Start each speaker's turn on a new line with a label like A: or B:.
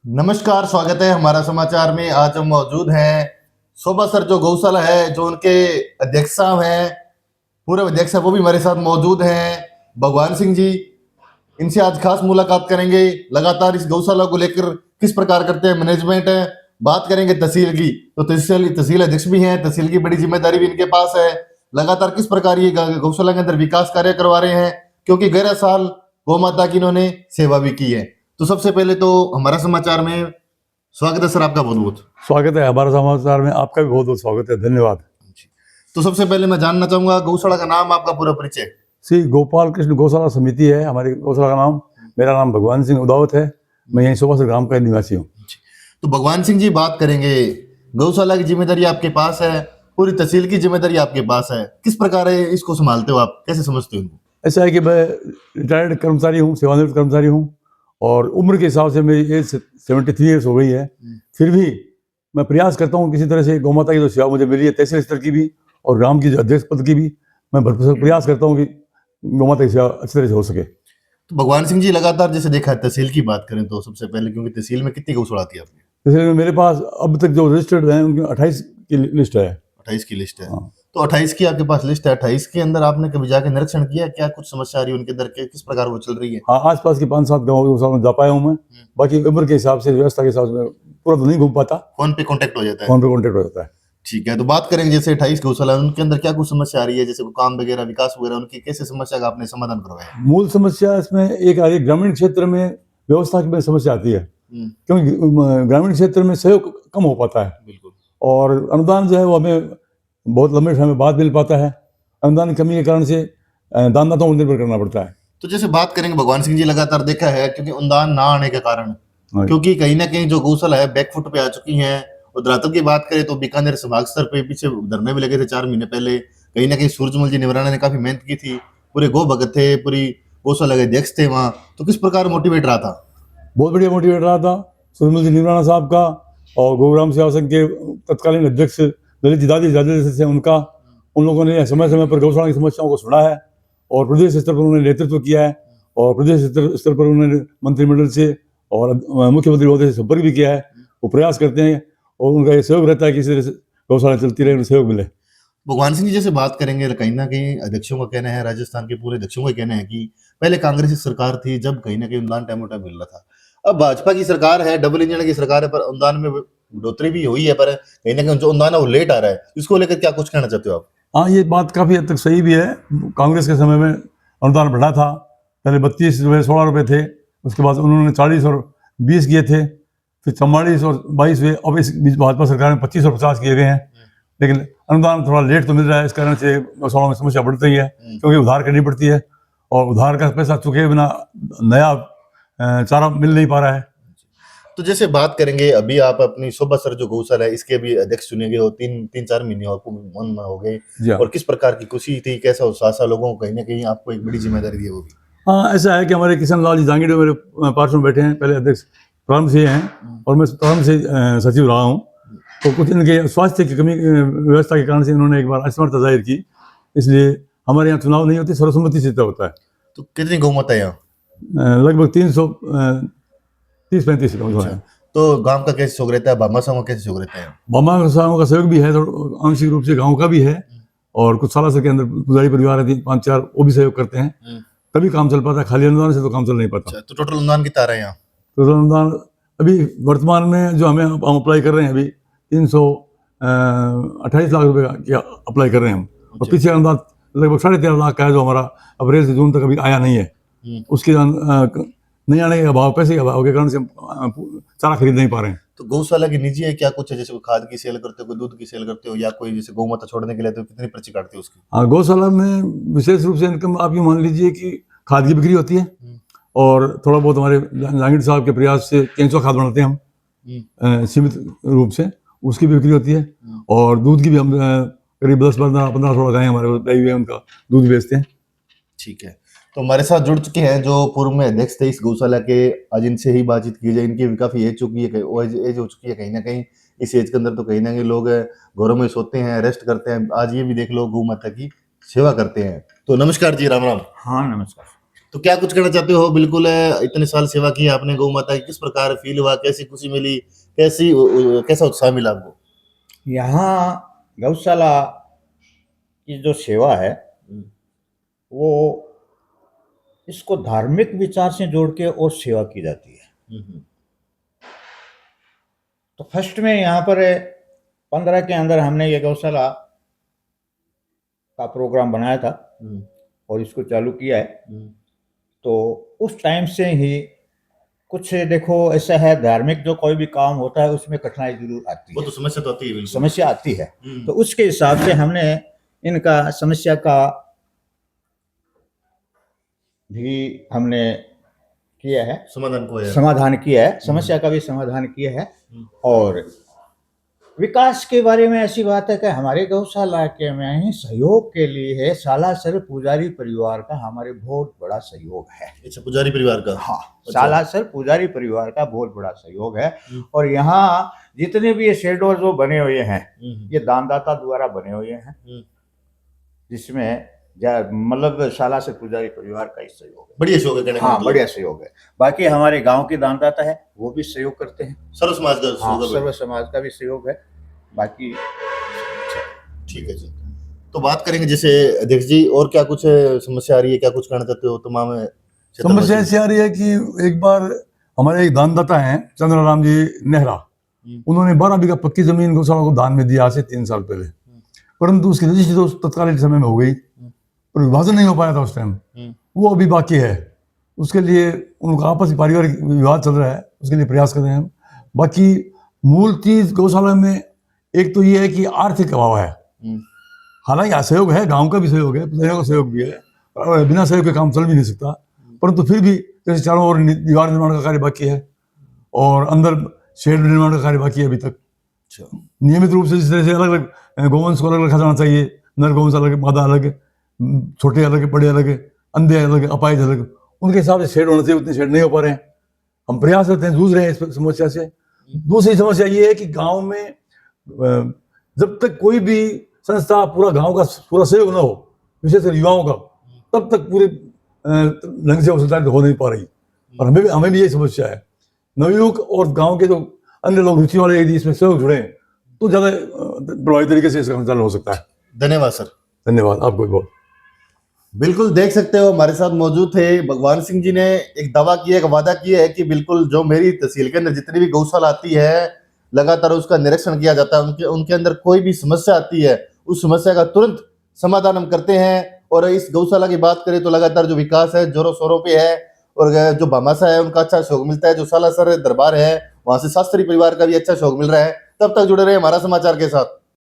A: नमस्कार, स्वागत है हमारा समाचार में। आज हम मौजूद हैं शोभा सर जो गौशाला है, जो उनके अध्यक्ष साहब हैं, पूर्व अध्यक्ष है, वो भी हमारे साथ मौजूद हैं, भगवान सिंह जी। इनसे आज खास मुलाकात करेंगे। लगातार इस गौशाला को लेकर किस प्रकार करते हैं मैनेजमेंट है। बात करेंगे तहसील की, तो तहसील अध्यक्ष भी हैं, तहसील की बड़ी जिम्मेदारी भी इनके पास है। लगातार किस प्रकार ये गौशाला के अंदर विकास कार्य करवा रहे हैं, क्योंकि 11 साल गौ माता की इन्होंने सेवा भी की है। तो सबसे पहले तो हमारा समाचार में स्वागत है सर, आपका बहुत बहुत
B: स्वागत है। हमारे समाचार में आपका भी बहुत बहुत स्वागत है, धन्यवाद।
A: तो सबसे पहले मैं जानना चाहूंगा गौशाला का नाम, आपका पूरा परिचय।
B: श्री गोपाल कृष्ण गौशाला समिति है हमारी गौशाला का नाम। मेरा नाम भगवान सिंह उदावत है। मैं यहीं शोभा ग्राम का निवासी हूँ।
A: तो भगवान सिंह जी, बात करेंगे, गौशाला की जिम्मेदारी आपके पास है, पूरी तहसील की जिम्मेदारी आपके पास है। किस प्रकार है इसको संभालते हो आप, कैसे समझते हो इनको?
B: ऐसा है कि मैं रिटायर्ड कर्मचारी हूँ, सेवानिवृत्त कर्मचारी हूँ, और उम्र के हिसाब से मेरी एज 73 ईयर्स हो गई है। फिर भी मैं प्रयास करता हूँ किसी तरह से गौ माता की जो सेवा मुझे मिली है, तहसील स्तर की भी और ग्राम की जो अध्यक्ष पद की भी, मैं भरपूर प्रयास करता हूँ कि गौ माता की सेवा अच्छी तरह से हो सके।
A: तो भगवान सिंह जी, लगातार जैसे देखा है, तहसील की बात करें तो सबसे पहले, क्योंकि तहसील में कितनी गौशाला आती है आपकी?
B: इसलिए मेरे पास अब तक जो रजिस्टर्ड हैं उनकी 28 की लिस्ट है।
A: 28 की लिस्ट है।
B: हाँ।
A: तो 28 की आपके पास लिस्ट है, 28 के अंदर आपने कभी जाके निरीक्षण किया, क्या कुछ समस्या आ रही है उनके अंदर, किस प्रकार वो चल रही है?
B: हाँ, आसपास की 5-7 गाँव में जा पाया हूँ मैं। बाकी उम्र के हिसाब से, व्यवस्था के हिसाब से पूरा तो नहीं घूम पाता।
A: फोन पे कांटेक्ट हो जाता है।
B: फोन पे कॉन्टेक्ट हो जाता है।
A: ठीक है, तो बात करेंगे जैसे 28 गौशाला, उनके अंदर क्या कुछ समस्या आ रही है, जैसे कोई काम वगैरह, विकास वगैरह, उनकी कैसे समस्या का आपने समाधान करवाया?
B: मूल समस्या इसमें एक आ रही है, ग्रामीण क्षेत्र में व्यवस्था की समस्या आती है, क्योंकि ग्रामीण क्षेत्र में सहयोग कम हो पाता है।
A: बिल्कुल।
B: और अनुदान जो है वो हमें बहुत लंबे समय बाद मिल पाता है। अनुदान की कमी के कारण से दानदाताओं पर निर्भर करना पड़ता है।
A: तो जैसे बात करेंगे भगवान सिंह जी, लगातार देखा है, क्योंकि अनुदान ना आने के कारण,
B: हाँ।
A: क्योंकि कहीं ना कहीं जो गौशाला है बैकफुट पे आ चुकी है। और धरातल की बात करें तो बीकानेर संभाग स्तर पे पीछे धरने भी लगे थे 4 महीने पहले। कहीं ना कहीं सूरजमल जी निवराना ने काफी मेहनत की थी, पूरे गौ भगत थे, पूरी गौशाला के अध्यक्ष थे वहाँ। तो किस प्रकार मोटिवेट रहा था?
B: बहुत बढ़िया मोटिवेट रहा था सूरजमल जी निवराना साहब का, और गोग्राम सेवा संघ के तत्कालीन अध्यक्ष ललित जी दादी से उनका। उन लोगों ने समय समय पर गौशाला की समस्याओं को सुना है, और प्रदेश स्तर पर उन्होंने नेतृत्व किया है, और प्रदेश स्तर पर उन्होंने मंत्रिमंडल से और मुख्यमंत्री महोदय से संपर्क भी किया है। वो प्रयास करते हैं और उनका ये सहयोग रहता है कि इस तरह से गौशाला चलती रहे, सहयोग मिले।
A: भगवान सिंह जी, जैसे बात करेंगे, कहीं ना कहीं अध्यक्षों का कहना है, राजस्थान के पूरे अध्यक्षों का कहना है कि पहले कांग्रेस की सरकार थी जब कहीं ना कहीं अनुदान टाइम टाइम मिल रहा था। अब भाजपा की सरकार है, डबल इंजन की सरकार है, पर अनुदान में बढ़ोतरी भी हुई है, पर कहीं ना कहीं जो अनुदान है वो लेट आ रहा है। इसको लेकर क्या कुछ कहना चाहते हो आप?
B: हाँ, ये बात काफ़ी हद तक सही भी है। कांग्रेस के समय में अनुदान बढ़ा था, पहले 32 रुपये 16 रुपये थे, उसके बाद उन्होंने 40 और 20 किए थे, फिर 44 और 22 हुए। अब इस बीच भाजपा सरकार में 25 और 50 किए गए हैं। लेकिन अनुदान थोड़ा लेट तो मिल रहा है, इस कारण से गौशालाओं में समस्या बढ़ रही है, क्योंकि उधार करनी पड़ती है, और उधार का पैसा चुके बिना नया चारा मिल नहीं पा रहा है।
A: तो जैसे बात करेंगे, अभी आप अपनी शोभा सर जो गौशाला है, इसके भी अध्यक्ष चुने गए हो, 3-4 महीने हो गए, और किस प्रकार की खुशी थी, कैसा उत्साह था लोगों को, कहीं ना कहीं आपको एक बड़ी जिम्मेदारी दी है वो भी?
B: हाँ, ऐसा है कि हमारे किशन लाल जी जांगीड़ मेरे पार्षद में बैठे हैं, पहले अध्यक्ष प्रारंभ से हैं, और मैं प्रारंभ से सचिव रहा हूँ। तो कुछ इनके स्वास्थ्य की कमी व्यवस्था के कारण से इन्होंने एक बार असमर्थता जाहिर की, इसलिए हमारे यहाँ चुनाव नहीं होती, सर्वसम्मति से तय होता है।
A: तो कितनी गौमाता है यहाँ?
B: लगभग 330-35 गौ है।
A: तो गांव का कैसे सहयोग रहता है, भामा साहब का कैसे सहयोग रहता है?
B: भामा साहब का सहयोग भी है, थोड़ा आंशिक रूप से गाँव का भी है, और कुछ सालासर के अंदर पुजारी परिवार है 5-4, वो भी सहयोग करते हैं, तभी काम चल पाता है। खाली अनुदान से तो काम चल नहीं पाता।
A: तो टोटल अनुदान कितना आ रहा है यहाँ?
B: टोटल अनुदान अभी वर्तमान में जो हम अप्लाई कर रहे हैं, अभी 328 लाख रुपए का अप्लाई कर रहे हैं हम, और पीछे अनुदान लगभग 13.5 लाख का है, जो हमारा अप्रैल से जून तक अभी आया नहीं है। उसके नहीं आने के अभाव, पैसे के अभाव के कारण से हम चारा खरीद नहीं पा रहे हैं।
A: तो गौशाला की निजी है क्या कुछ है, जैसे कोई खाद की सेल करते हो, कोई दूध की सेल करते हो, या कोई जैसे गौ माता छोड़ने के लिए तो कितनी पर्ची काटते हो उसकी?
B: हाँ, गौशाला में विशेष रूप से इनकम आप ये मान लीजिए कि खाद की बिक्री होती है, और थोड़ा बहुत हमारे जांगीड़ साहब के प्रयास से केंचुआ खाद बनाते हैं हम सीमित रूप से, उसकी भी बिक्री होती है। और दूध की भी हम करीब 10-15-16 गायें हमारे गाय हुए हैं, उनका दूध बेचते हैं।
A: ठीक है, तो हमारे साथ जुड़ चुके हैं जो पूर्व में अध्यक्ष थे इस गौशाला के। आज इनसे ही बातचीत की जाए। इनकी भी काफी एज चुकी है, एज हो चुकी है कहीं ना कहीं। इस एज के अंदर तो कहीं ना कहीं लोग घरों में सोते हैं, रेस्ट करते हैं। आज ये भी देख लो, गौ माता की सेवा करते हैं। तो नमस्कार जी, राम राम।
C: हाँ, नमस्कार।
A: तो क्या कुछ कहना चाहते हो? बिल्कुल इतने साल सेवा की आपने गौ माता की, किस प्रकार फील हुआ, कैसी खुशी मिली, कैसा उत्साह मिला आपको?
C: यहाँ गौशाला की जो सेवा है वो इसको धार्मिक विचार से जोड़ के और सेवा की जाती है। तो फर्स्ट में यहाँ पर 15 के अंदर हमने ये गौशाला का प्रोग्राम बनाया था और इसको चालू किया है। तो उस टाइम से ही कुछ देखो ऐसा है, धार्मिक जो कोई भी काम होता है उसमें कठिनाई जरूर आती
A: वो
C: है,
A: तो समस्या तो आती है, बिल्कुल
C: समस्या आती है। तो उसके हिसाब से हमने इनका समस्या का भी हमने किया है, समाधान किया है, समस्या का भी समाधान किया है। और विकास के बारे में ऐसी बात है कि हमारे गौशाला के में ही सहयोग के लिए सालासर पुजारी परिवार का हमारे बहुत बड़ा सहयोग है।
A: अच्छा, पुजारी परिवार का?
C: हाँ, सालासर पुजारी परिवार का बहुत बड़ा सहयोग है। और यहाँ जितने भी ये शेडोर जो बने हुए हैं ये दानदाता द्वारा बने हुए हैं, जिसमें मतलब सालासर पुजारी परिवार का ही सहयोग है।
A: बढ़िया सहयोग है।
C: हाँ, बढ़िया सहयोग है। बाकी हमारे गांव के दानदाता है वो भी सहयोग करते हैं,
A: सर्व समाज का,
C: सर्व समाज का भी सहयोग है। बाकी
A: ठीक है जी। तो बात करेंगे जैसे अध्यक्ष जी, और क्या कुछ समस्या आ रही है, क्या कुछ कहना चाहते हो? तमाम
B: समस्या ऐसी आ रही है कि एक बार हमारे एक दानदाता हैं चंद्राराम जी नेहरा, उन्होंने 12 बीघा पक्की जमीन गौशाला को दान में दिया आज से 3 साल पहले, परंतु उसकी रजिस्ट्री तो तत्कालीन समय में हो गई, पर विभाजन नहीं हो पाया था उस टाइम, वो अभी बाकी है। उसके लिए उनका आपस में पारिवारिक विवाद चल रहा है, उसके लिए प्रयास कर रहे हैं। बाकी मूल चीज गौशाला में एक तो ये है कि आर्थिक अभाव है। हालांकि सहयोग है, गांव का भी सहयोग है, प्रजा का सहयोग भी है, और बिना सहयोग के काम चल भी नहीं सकता, परंतु फिर भी जैसे चारों ओर दीवार निर्माण का कार्य बाकी है और अंदर शेड निर्माण का कार्य बाकी है अभी तक। नियमित रूप से जिस तरह से अलग अलग गौवंश को अलग रखा जाना चाहिए, नर गौवंश अलग, मादा अलग, छोटे अलग, बड़े अलग, अंधे अलग, अपाहिज अलग, उनके हिसाब से शेड होना चाहिए, उतने शेड नहीं हो पा रहे हैं। हम प्रयास करते हैं, जूझ रहे हैं इस समस्या से। दूसरी समस्या ये है कि गांव में जब तक कोई भी संस्था, पूरा गांव का पूरा सहयोग ना हो, विशेषकर युवाओं का, तब तक पूरे ढंग से संचालित हो नहीं पा रही। और हमें भी यही समस्या है। नवयुवक और गांव के जो अन्य लोग रुचि वाले यदि इसमें सहयोग जुड़े तो ज्यादा प्रभावी तरीके से इसका संचालन हो सकता है।
A: धन्यवाद सर।
B: धन्यवाद आपको भी बहुत।
A: बिल्कुल देख सकते हो हमारे साथ मौजूद थे भगवान सिंह जी ने एक दावा किया, एक वादा किया है कि बिल्कुल जो मेरी तहसील के अंदर जितनी भी गौशाला आती है लगातार उसका निरीक्षण किया जाता है। उनके अंदर कोई भी समस्या आती है उस समस्या का तुरंत समाधान हम करते हैं। और इस गौशाला की बात करें तो लगातार जो विकास है जोरों शोरों पे है, और जो भामाशाह है उनका अच्छा सहयोग मिलता है, जो सालासर दरबार है वहां से शास्त्री परिवार का भी अच्छा सहयोग मिल रहा है। तब तक जुड़े रहे हमारा समाचार के साथ।